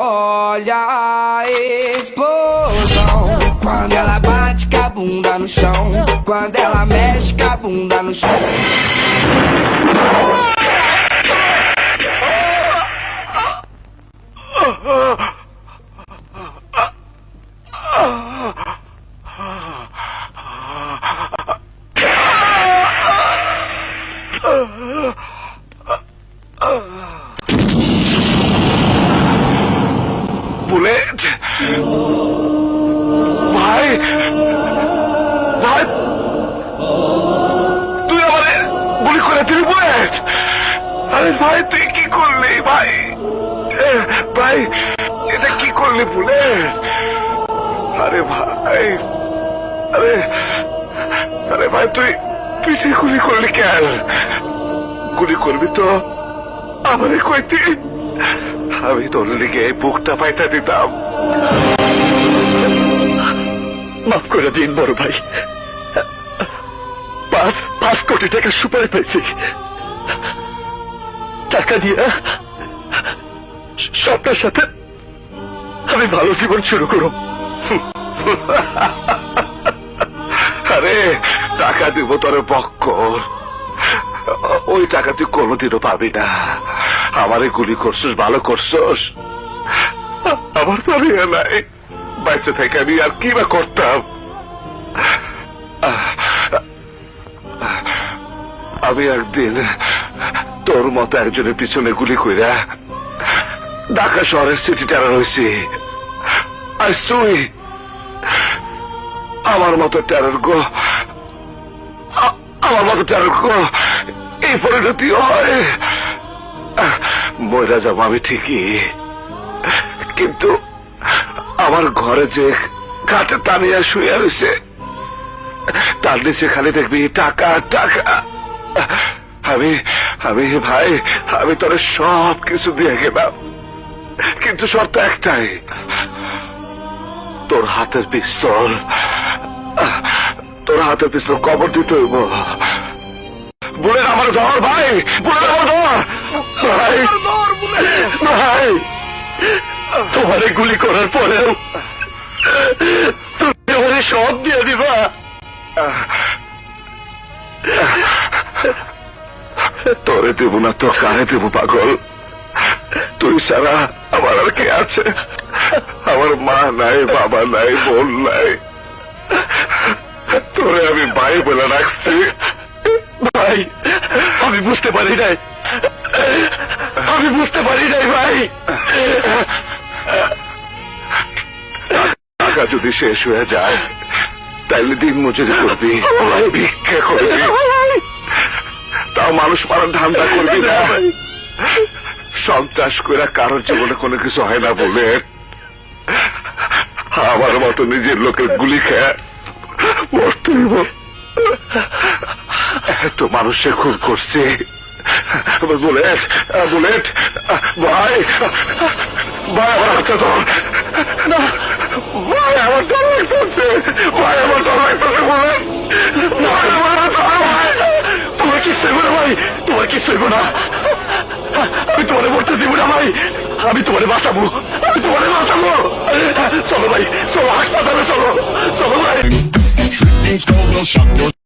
olha a explosão. Quando ela bate com a bunda no chão. Quando ela mexe com a bunda no chão. Bullet ভাই ভাই তুই আমারে গুলি করে দিলি বুলেট আরে ভাই তুই কি করলি ভাই ভাই এটা কি করলি বুলেট আরে ভাই আরে আরে ভাই তুই গুলি করলি কেন গুলি করবি তো আমারে কইতি আমি তোর লিগে বুকটা পাইতা দিতাম মাফ করে দিন বড় ভাই 5 কোটি টাকা সুপারি পাইছি টাকা দিয়ে স্বপ্নের সাথে আমি ভালো জীবন শুরু করব আরে টাকা দিব তোর পক্ষ ওই টাকা তুই কোনোদিনও পাবি না আমারে গুলি করছিস ভালো করছিস আমার তো আর ইয়ে নাই বাইসে থেকে আমি আর কি বা করতাম আমি একদিন তোর মতো একজনের পিছনে গুলি কইরা ঢাকা শহরের সিটি টেরার হয়েছি আজ তুই আমার মতো টেরার গো এই পরিণতি হয় ময়রা যাব আমি ঠিকই কিন্তু আমার ঘরে যে কাঠে টানিয়া শুয়ে রয়েছে তার নিচে খালি দেখবি টাকা টাকা আমি আমি ভাই আমি তোর সব কিছু দিয়ে গেলাম কিন্তু শর্ত একটাই তোর হাতের পিস্তল কবর দিতে হইব বলে আমার ধর ভাই বলে আমার ধর ভাই ভাই তোমারে গুলি করার পরেও তুমি আমারে সব দিয়ে দিবা তোরে দেব না তো কারে দেব পাগল তুই সারা আমার আর কে আছে আমার মা নাই বাবা নাই বোন নাই তোরে আমি ভাই বলে রাখছি ভাই আমি বুঝতে পারি নাই ভাই টাকা যদি শেষ হয়ে যায় তাইলে দিন মজুরি করবি ভিক্ষা করবি তাও মানুষ মারার ধান্দা করবি না সন্ত্রাস করে কারোর জীবনে কোনো কিছু হয় না বলে আমার মতো নিজের লোকের গুলি খেয়ে মরতে হইব এত মানুষের খুন করছে বুলেট বুলেট ভাই ভাই আমার হাতটা ধর ভাই আমার ডর লাগতেছে ভাই আমার ডর লাগতেছে বুলেট ভাই আমার তোমার কি সইব না ভাই তোমার কি সইব না আমি তোমারে মরতে দিব না ভাই আমি তোমারে বাঁচাবো চলো ভাই চলো হাসপাতালে চলো ভাই